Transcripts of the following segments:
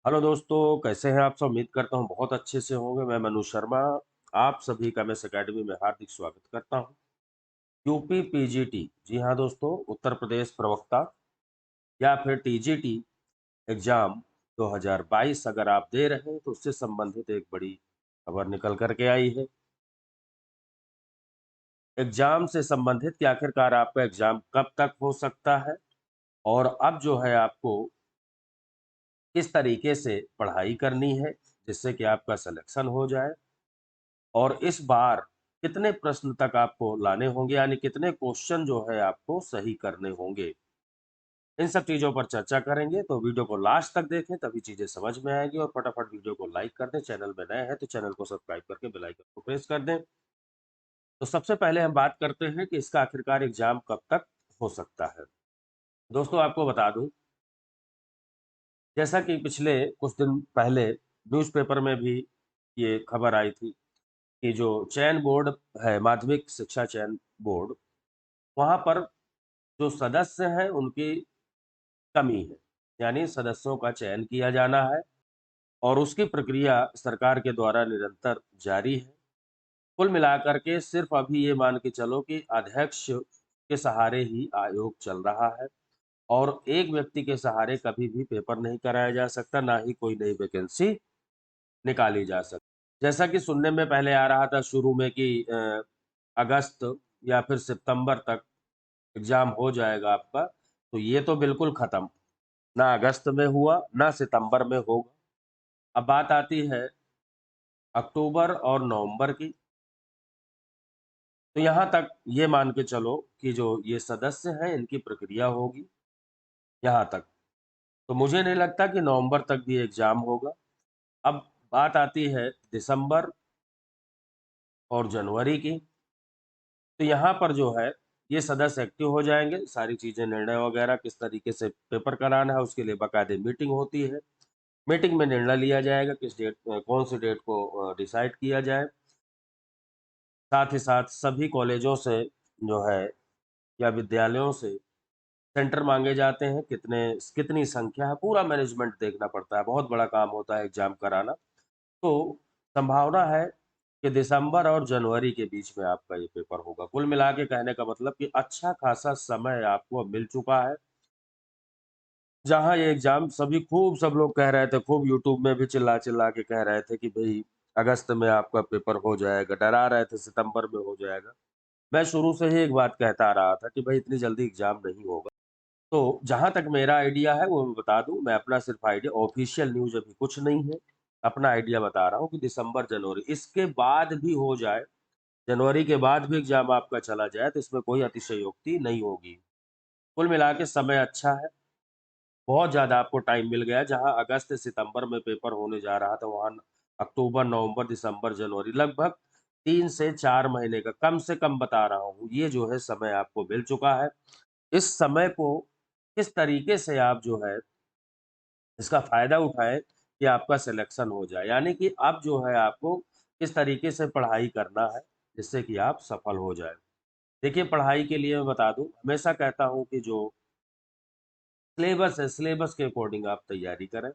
Hello दोस्तों, कैसे हैं आप सब? उम्मीद करता हूँ बहुत अच्छे से होंगे। मैं मनु शर्मा, आप सभी का मैं इस अकेडमी में हार्दिक स्वागत करता हूँ। यूपी पीजीटी, जी हाँ दोस्तों, उत्तर प्रदेश प्रवक्ता या फिर टीजीटी एग्जाम 2022 अगर आप दे रहे हैं तो उससे संबंधित एक बड़ी खबर निकल कर के आई है। एग्जाम से संबंधित कि आखिरकार आपका एग्जाम कब तक हो सकता है और अब जो है आपको किस तरीके से पढ़ाई करनी है जिससे कि आपका सिलेक्शन हो जाए और इस बार कितने प्रश्न तक आपको लाने होंगे, यानी कितने क्वेश्चन जो है आपको सही करने होंगे। इन सब चीज़ों पर चर्चा करेंगे, तो वीडियो को लास्ट तक देखें तभी चीज़ें समझ में आएँगी और फटाफट वीडियो को लाइक कर दें। चैनल में नए हैं तो चैनल को सब्सक्राइब करके बेल आइकन को प्रेस कर दें। तो सबसे पहले हम बात करते हैं कि इसका आखिरकार एग्ज़ाम कब तक हो सकता है। दोस्तों आपको बता दूँ, जैसा कि पिछले कुछ दिन पहले न्यूज़पेपर में भी ये खबर आई थी कि जो चयन बोर्ड है, माध्यमिक शिक्षा चयन बोर्ड, वहाँ पर जो सदस्य हैं उनकी कमी है। यानी सदस्यों का चयन किया जाना है और उसकी प्रक्रिया सरकार के द्वारा निरंतर जारी है। कुल मिलाकर के सिर्फ़ अभी ये मान के चलो कि अध्यक्ष के सहारे ही आयोग चल रहा है और एक व्यक्ति के सहारे कभी भी पेपर नहीं कराया जा सकता, ना ही कोई नई वैकेंसी निकाली जा सकती। जैसा कि सुनने में पहले आ रहा था शुरू में कि अगस्त या फिर सितंबर तक एग्ज़ाम हो जाएगा आपका, तो ये तो बिल्कुल ख़त्म। ना अगस्त में हुआ, ना सितंबर में होगा। अब बात आती है अक्टूबर और नवंबर की, तो यहाँ तक ये मान के चलो कि जो ये सदस्य हैं, इनकी प्रक्रिया होगी, यहाँ तक। तो मुझे नहीं लगता कि नवंबर तक भी एग्ज़ाम होगा। अब बात आती है दिसंबर और जनवरी की, तो यहाँ पर जो है, ये सदस्य एक्टिव हो जाएँगे, सारी चीज़ें निर्णय वगैरह किस तरीके से पेपर कराना है, उसके लिए बाकायदे मीटिंग होती है। मीटिंग में निर्णय लिया जाएगा किस डेट कौन सी डेट को डिसाइड किया जाए। साथ ही साथ सभी कॉलेजों से जो है या विद्यालयों से सेंटर माँगे जाते हैं, कितनी संख्या है, पूरा मैनेजमेंट देखना पड़ता है, बहुत बड़ा काम होता है एग्ज़ाम कराना। तो संभावना है कि दिसंबर और जनवरी के बीच में आपका ये पेपर होगा। कुल मिला के कहने का मतलब कि अच्छा खासा समय आपको अब मिल चुका है, जहाँ ये एग्ज़ाम सभी खूब सब लोग कह रहे थे, खूब यूट्यूब में भी चिल्ला-चिल्ला के कह रहे थे कि भई अगस्त में आपका पेपर हो जाएगा, डरा रहे थे सितंबर में हो जाएगा। मैं शुरू से ही एक बात कहता आ रहा था कि भई इतनी जल्दी एग्ज़ाम नहीं होगा। तो जहाँ तक मेरा आइडिया है वो मैं बता दूँ, मैं अपना सिर्फ़ आइडिया, ऑफ़िशियल न्यूज़ अभी कुछ नहीं है, अपना आइडिया बता रहा हूँ कि दिसंबर, जनवरी इसके बाद भी हो जाए, जनवरी के बाद भी एग्ज़ाम आपका चला जाए तो इसमें कोई अतिशयोक्ति नहीं होगी। कुल मिला के समय अच्छा है, बहुत ज़्यादा आपको टाइम मिल गया है, जहाँ अगस्त, सितंबर में पेपर होने जा रहा था, वहाँ अक्टूबर, नवंबर, दिसंबर, जनवरी लगभग 3 से 4 महीने का कम से कम बता रहा हूँ, ये जो है समय आपको मिल चुका है। इस समय को किस तरीके से आप जो है इसका फ़ायदा उठाएँ कि आपका सिलेक्शन हो जाए। यानी कि अब जो है आपको किस तरीके से पढ़ाई करना है, जिससे कि आप सफल हो जाएँ। देखिए पढ़ाई के लिए मैं बता दूँ, हमेशा कहता हूँ कि जो सिलेबस है, सिलेबस के अकॉर्डिंग आप तैयारी करें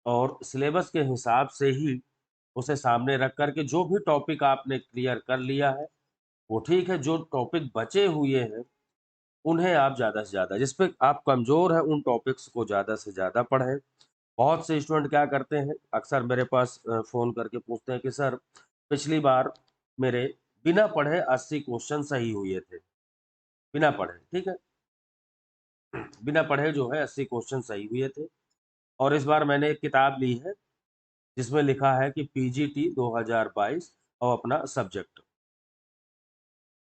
और सिलेबस के हिसाब से ही उसे सामने रख कर के जो भी टॉपिक आपने क्लियर कर लिया है, वो ठीक है, जो टॉपिक बचे हुए हैं, उन्हें आप ज़्यादा से ज़्यादा जिस पे आप कमज़ोर हैं, उन टॉपिक्स को ज़्यादा से ज़्यादा पढ़ें। बहुत से स्टूडेंट क्या करते हैं, अक्सर मेरे पास फ़ोन करके पूछते हैं कि सर पिछली बार मेरे बिना पढ़े 80 क्वेश्चन सही हुए थे, बिना पढ़े, ठीक है? बिना पढ़े जो है 80 क्वेश्चन सही हुए थे और इस बार मैंने एक किताब ली है, जिसमें लिखा है कि पीजीटी 2022 और अपना सब्जेक्ट।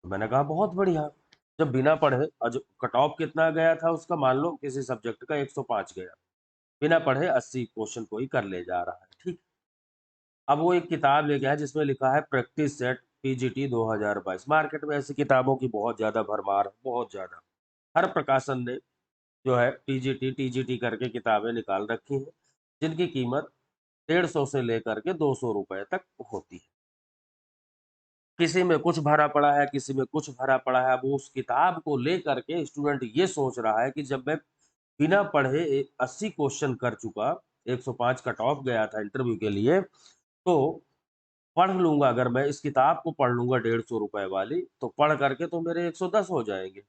तो मैंने कहा बहुत बढ़िया, जब बिना पढ़े और जो कट ऑफ कितना गया था उसका, मान लो किसी सब्जेक्ट का 105 गया, बिना पढ़े 80 क्वेश्चन कोई कर ले जा रहा है, ठीक? अब वो एक किताब लेके आया जिसमें लिखा है प्रैक्टिस सेट पीजीटी 2022। मार्केट में ऐसी किताबों की बहुत ज़्यादा भरमार है, बहुत ज़्यादा। हर प्रकाशन ने जो है पीजीटी, टीजीटी करके किताबें निकाल रखी हैं, जिनकी कीमत 150 से लेकर के ₹200 तक होती है। किसी में कुछ भरा पड़ा है, किसी में कुछ भरा पड़ा है। अब वो उस किताब को लेकर के स्टूडेंट ये सोच रहा है कि जब मैं बिना पढ़े 80 क्वेश्चन कर चुका, 105 कट ऑफ गया था इंटरव्यू के लिए, तो पढ़ लूँगा अगर मैं इस किताब को पढ़ लूँगा ₹150 वाली, तो पढ़ करके तो मेरे 110 हो जाएँगे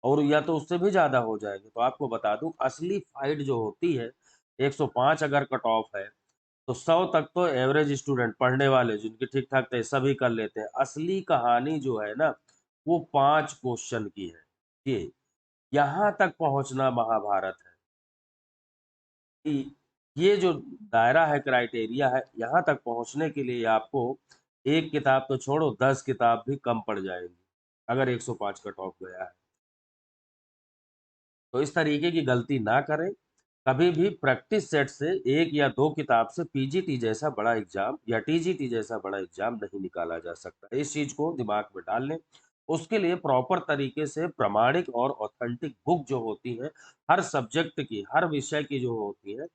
और या तो उससे भी ज़्यादा हो जाएँगे। तो आपको बता दूँ असली फाइट जो होती है, 105 अगर कट ऑफ है, तो 100 तक तो एवरेज स्टूडेंट पढ़ने वाले जिनकी ठीक-ठाक थे सभी कर लेते हैं। असली कहानी जो है ना, वो 5 क्वेश्चन की है। ये, यहाँ तक पहुँचना महाभारत है कि ये जो दायरा है, क्राइटेरिया है, यहाँ तक पहुँचने के लिए आपको 1 किताब तो छोड़ो 10 किताब भी कम पड़ जाएँगी, अगर 105 कट ऑफ गया है। तो इस तरीके की गलती ना करें। कभी भी प्रैक्टिस सेट से 1 या 2 किताब से पीजीटी जैसा बड़ा एग्ज़ाम या टीजीटी जैसा बड़ा एग्ज़ाम नहीं निकाला जा सकता। इस चीज़ को दिमाग में डाल लें। उसके लिए प्रॉपर तरीके से प्रमाणिक और ऑथेंटिक बुक जो होती हैं, हर सब्जेक्ट की, हर विषय की जो होती हैं,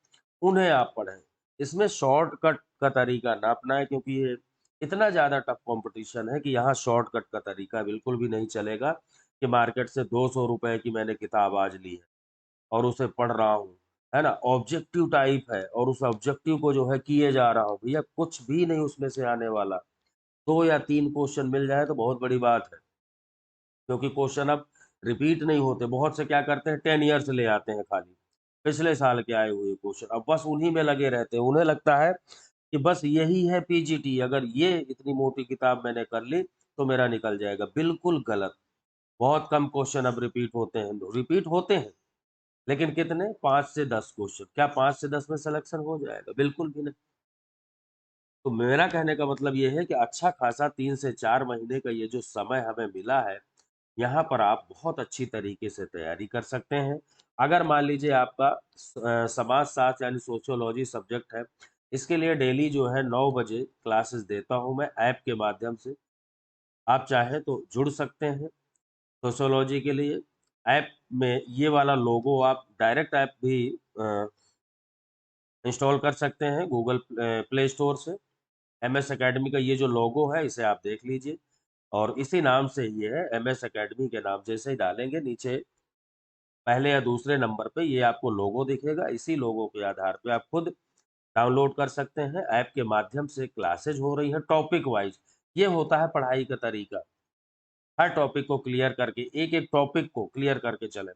उन्हें आप पढ़ें। इसमें शॉर्टकट का तरीका ना अपनाएँ क्योंकि ये इतना ज़्यादा टफ कॉम्पिटिशन है कि यहाँ शॉर्टकट का तरीका बिल्कुल भी नहीं चलेगा कि मार्केट से ₹200 की मैंने किताब आज ली है। और उसे पढ़ रहा हूँ, है ना? ऑब्जेक्टिव टाइप है और उस ऑब्जेक्टिव को जो है किए जा रहा हूँ। भैया कुछ भी नहीं उसमें से आने वाला। 2 या 3 क्वेश्चन मिल जाए तो बहुत बड़ी बात है, क्योंकि क्वेश्चन अब रिपीट नहीं होते। बहुत से क्या करते हैं 10 ईयर से ले आते हैं खाली, पिछले साल के आए हुए क्वेश्चन। अब बस उन्हीं में लगे रहते हैं। उन्हें लगता है कि बस यही है पीजीटी, अगर ये इतनी मोटी किताब मैंने कर ली, तो मेरा निकल जाएगा। बिल्कुल गलत। बहुत कम क्वेश्चन अब रिपीट होते हैं। रिपीट होते हैं, लेकिन कितने? 5 से 10 क्वेश्चन। क्या 5 से 10 में सिलेक्शन हो जाएगा? बिल्कुल भी नहीं। तो मेरा कहने का मतलब ये है कि अच्छा खासा 3 से 4 महीने का ये जो समय हमें मिला है, यहाँ पर आप बहुत अच्छी तरीके से तैयारी कर सकते हैं। अगर मान लीजिए आपका समाजशास्त्र यानी सोशियोलॉजी सब्जेक्ट है, इसके लिए डेली जो है 9 बजे क्लासेस देता हूँ मैं ऐप के माध्यम से। आप चाहें तो जुड़ सकते हैं। सोशियोलॉजी के लिए ऐप में ये वाला लोगो आप डायरेक्ट ऐप भी अ इंस्टॉल कर सकते हैं गूगल प्ले स्टोर से। एमएस अकेडमी का ये जो लोगो है इसे आप देख लीजिए और इसी नाम से ये है एमएस अकेडमी के नाम जैसे ही डालेंगे नीचे पहले या दूसरे नंबर पे ये आपको लोगो दिखेगा। इसी लोगो के आधार पे आप खुद डाउनलोड कर सकते हैं। ऐप के माध्यम से क्लासेज हो रही हैं टॉपिक वाइज़। ये होता है पढ़ाई का तरीका। हर टॉपिक को क्लियर करके एक-एक टॉपिक को क्लियर करके चलें।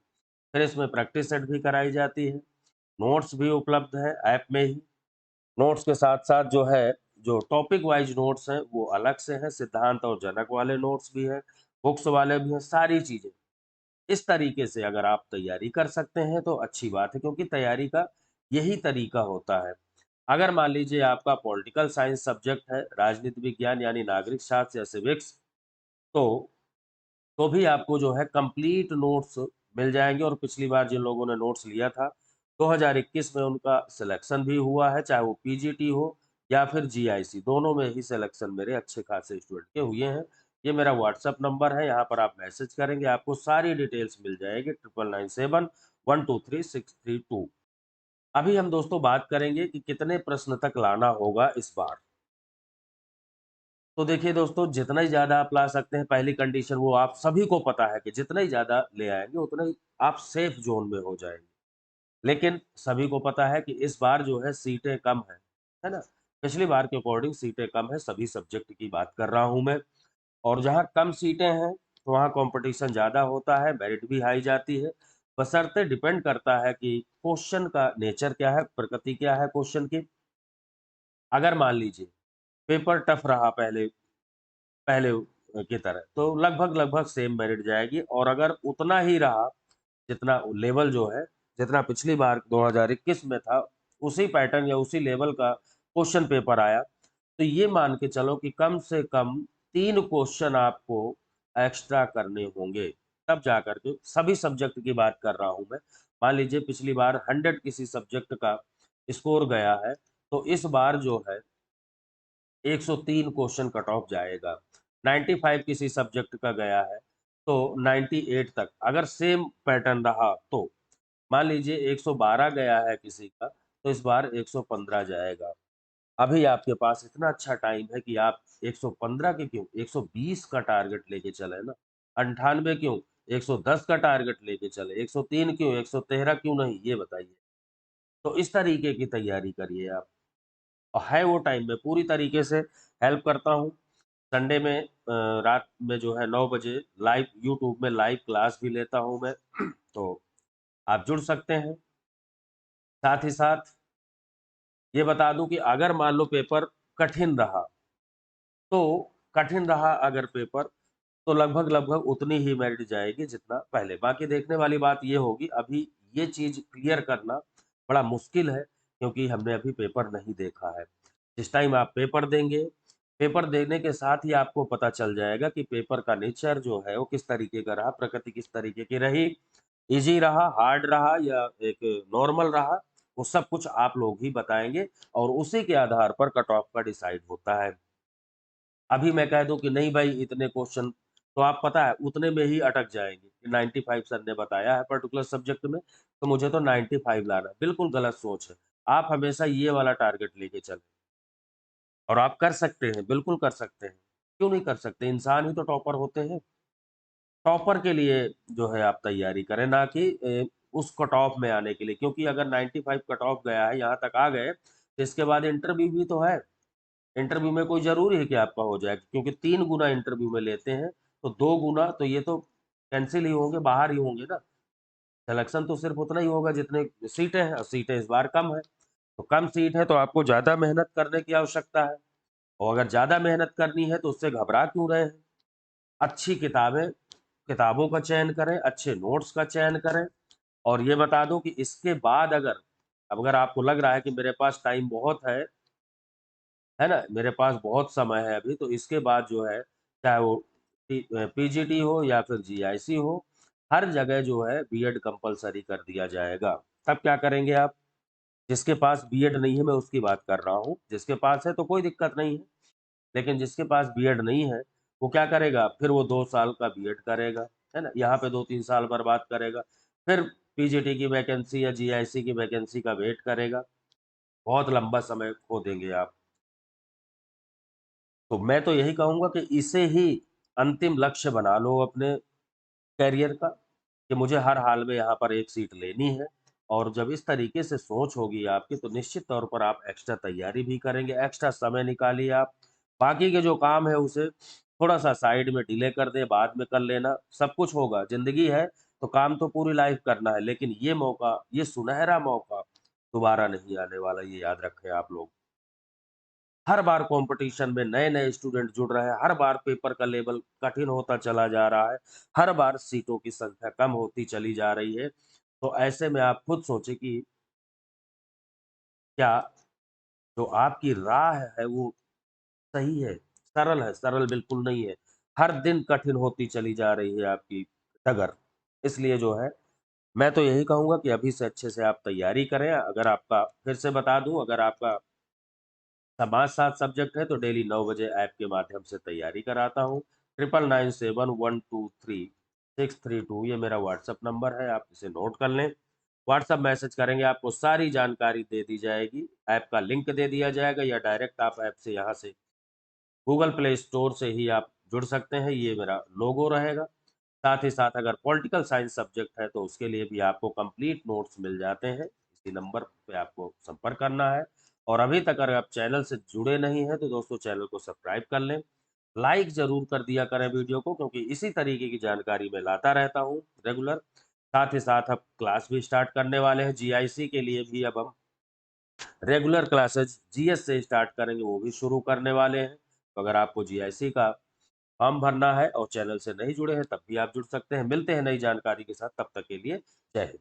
फिर इसमें प्रैक्टिस सेट भी कराई जाती है। नोट्स भी उपलब्ध है ऐप में ही। नोट्स के साथ-साथ जो है, जो टॉपिक वाइज़ नोट्स हैं, वो अलग से हैं, सिद्धांत और जनक वाले नोट्स भी हैं, बुक्स वाले भी हैं, सारी चीज़ें। इस तरीके से अगर आप तैयारी कर सकते हैं, तो अच्छी बात है क्योंकि तैयारी का यही तरीका होता है। अगर मान लीजिए आपका पॉलिटिकल साइंस सब्जेक्ट है, राजनीति विज्ञान यानी नागरिक शास्त्र या सिविक्स, तो तो भी आपको जो है कंप्लीट नोट्स मिल जाएँगे और पिछली बार जिन लोगों ने नोट्स लिया था, 2021 में उनका सिलेक्शन भी हुआ है, चाहे वो पीजीटी हो या फिर जीआईसी, दोनों में ही सिलेक्शन मेरे अच्छे खासे स्टूडेंट के हुए हैं। ये मेरा व्हाट्सएप नंबर है, यहाँ पर आप मैसेज करेंगे, आपको सारी डिटेल्स मिल जाएगी 9997 123 632। अभी हम दोस्तों बात करेंगे कि कितने प्रश्न तक लाना होगा इस बार। तो देखिए दोस्तों, जितना ही ज़्यादा आप ला सकते हैं, पहली कंडीशन वो आप सभी को पता है कि जितना ही ज़्यादा ले आएँगे, उतना ही आप सेफ ज़ोन में हो जाएँगे। लेकिन सभी को पता है कि इस बार जो है सीटें कम हैं, है ना? पिछली बार के अकॉर्डिंग सीटें कम हैं, सभी सब्जेक्ट की बात कर रहा हूँ मैं और जहाँ कम सीटें हैं, तो वहाँ कॉम्पिटिशन ज़्यादा होता है, मेरिट भी हाई जाती है। बशर्ते डिपेंड करता है कि क्वेश्चन का नेचर क्या है, प्रकृति क्या है क्वेश्चन की। अगर मान लीजिए पेपर टफ रहा पहले की तरह, तो लगभग-लगभग सेम मेरिट जाएगी और अगर उतना ही रहा, जितना लेवल जो है, जितना पिछली बार 2021 में था, उसी पैटर्न या उसी लेवल का क्वेश्चन पेपर आया, तो ये मान के चलो कि कम से कम 3 क्वेश्चन आपको एक्स्ट्रा करने होंगे, तब जाकर के सभी सब्जेक्ट की बात कर रहा हूँ मैं। मान लीजिए पिछली बार 100 किसी सब्जेक्ट का स्कोर गया है, तो इस बार जो है 103 क्वेश्चन कट ऑफ जाएगा। 95 किसी सब्जेक्ट का गया है, तो 98 तक अगर सेम पैटर्न रहा तो। मान लीजिए 112 गया है किसी का, तो इस बार 115 जाएगा। अभी आपके पास इतना अच्छा टाइम है कि आप 115 के क्यों 120 का टारगेट लेके चलें ना। 98 क्यों 110 का टारगेट लेके चले, 103 क्यों, 113 क्यों नहीं, ये बताइए। तो इस तरीके की तैयारी करिए आप। और है वो टाइम में पूरी तरीके से हेल्प करता हूँ। संडे में रात में जो है 9 बजे लाइव यूट्यूब में लाइव क्लास भी लेता हूँ मैं। तो आप जुड़ सकते हैं। साथ ही साथ ये बता दूँ कि अगर मान लो पेपर कठिन रहा, तो कठिन रहा अगर पेपर, तो लगभग-लगभग उतनी ही मेरिट जाएगी जितना पहले। बाकी देखने वाली बात ये होगी, अभी ये चीज़ क्लियर करना बड़ा मुश्किल है, क्योंकि हमने अभी पेपर नहीं देखा है। जिस टाइम आप पेपर देंगे, पेपर देने के साथ ही आपको पता चल जाएगा कि पेपर का नेचर जो है वो किस तरीके का रहा, प्रकृति किस तरीके की रही, ईज़ी रहा, हार्ड रहा या एक नॉर्मल रहा, वो सब कुछ आप लोग ही बताएँगे और उसी के आधार पर कट ऑफ का डिसाइड होता है। अभी मैं कह दूँ कि नहीं भाई इतने क्वेश्चन, तो आप पता है उतने में ही अटक जाएँगे कि 95 सर ने बताया है पर्टिकुलर सब्जेक्ट में, तो मुझे तो 95 लाना है। बिल्कुल गलत सोच है। आप हमेशा ये वाला टारगेट लेके चलें और आप कर सकते हैं, बिल्कुल कर सकते हैं। क्यों नहीं कर सकते? इंसान ही तो टॉपर होते हैं। टॉपर के लिए जो है आप तैयारी करें, ना कि उस कट ऑफ में आने के लिए, क्योंकि अगर 95 कट ऑफ गया है, यहाँ तक आ गए, तो इसके बाद इंटरव्यू भी तो है। इंटरव्यू में कोई ज़रूरी है कि आपका हो जाए, क्योंकि 3 गुना इंटरव्यू में लेते हैं, तो 2 गुना तो ये तो कैंसल ही होंगे, बाहर ही होंगे ना। सिलेक्शन तो सिर्फ़ उतना ही होगा जितने सीटें हैं और सीटें इस बार कम हैं। तो कम सीट है तो आपको ज़्यादा मेहनत करने की आवश्यकता है और अगर ज़्यादा मेहनत करनी है तो उससे घबरा क्यों रहे हैं? अच्छी किताबों का चयन करें, अच्छे नोट्स का चयन करें और ये बता दूँ कि इसके बाद अगर आपको लग रहा है कि मेरे पास टाइम बहुत है ना? मेरे पास बहुत समय है अभी, तो इसके बाद जो है, चाहे वो पीजीटी हो या फिर जीआईसी हो, हर जगह जो है बीएड कंपल्सरी कर दिया जाएगा। तब क्या करेंगे आप? जिसके पास बीएड नहीं है, मैं उसकी बात कर रहा हूँ, जिसके पास है तो कोई दिक्कत नहीं है, लेकिन जिसके पास बीएड नहीं है, वो क्या करेगा? फिर वो 2 साल का बीएड करेगा, है ना? यहाँ पे 2-3 साल बर्बाद करेगा, फिर पीजीटी की वैकेंसी या जीआईसी की वैकेंसी का वेट करेगा, बहुत लंबा समय खो देंगे आप। तो मैं तो यही कहूँगा कि इसे ही अंतिम लक्ष्य बना लो अपने करियर का, कि मुझे हर हाल में यहाँ पर एक सीट लेनी है और जब इस तरीके से सोच होगी आपकी, तो निश्चित तौर पर आप एक्स्ट्रा तैयारी भी करेंगे, एक्स्ट्रा समय निकालिए आप। बाकी के जो काम है उसे थोड़ा-सा साइड में डिले कर दें, बाद में कर लेना, सब कुछ होगा। ज़िंदगी है, तो काम तो पूरी लाइफ़ करना है, लेकिन ये मौका, ये सुनहरा मौका दोबारा नहीं आने वाला, ये याद रखें आप लोग। हर बार कॉम्पिटिशन में नए-नए स्टूडेंट जुड़ रहे हैं, हर बार पेपर का लेवल कठिन होता चला जा रहा है, हर बार सीटों की संख्या कम होती चली जा रही है। तो ऐसे में आप खुद सोचें कि क्या जो आपकी राह है वो सही है, सरल है? सरल बिल्कुल नहीं है। हर दिन कठिन होती चली जा रही है आपकी डगर। इसलिए जो है, मैं तो यही कहूँगा कि अभी से अच्छे से आप तैयारी करें। अगर आपका फिर से बता दूँ, अगर आपका समाजशास्त्र सब्जेक्ट है तो डेली 9 बजे ऐप के माध्यम से तैयारी कराता हूँ। 9997123632 ये मेरा व्हाट्सएप नंबर है, आप इसे नोट कर लें। व्हाट्सएप मैसेज करेंगे, आपको सारी जानकारी दे दी जाएगी, ऐप का लिंक दे दिया जाएगा या डायरेक्ट आप ऐप से यहाँ से गूगल प्ले स्टोर से ही आप जुड़ सकते हैं, ये मेरा लोगो रहेगा। साथ ही साथ अगर पॉलिटिकल साइंस सब्जेक्ट है तो उसके लिए भी आपको कंप्लीट नोट्स मिल जाते हैं। इसी नंबर पे आपको संपर्क करना है और अभी तक अगर आप चैनल से जुड़े नहीं हैं तो दोस्तों चैनल को सब्सक्राइब कर लें। लाइक ज़रूर कर दिया करें वीडियो को, क्योंकि इसी तरीके की जानकारी मैं लाता रहता हूँ रेगुलर। साथ ही साथ अब क्लास भी स्टार्ट करने वाले हैं जीआईसी के लिए भी, अब हम रेगुलर क्लासेस जीएस से स्टार्ट करेंगे, वो भी शुरू करने वाले हैं। तो अगर आपको जीआईसी का फॉर्म भरना है और चैनल से नहीं जुड़े हैं तब भी आप जुड़ सकते हैं। मिलते हैं नई जानकारी के साथ, तब तक के लिए जय हिंद।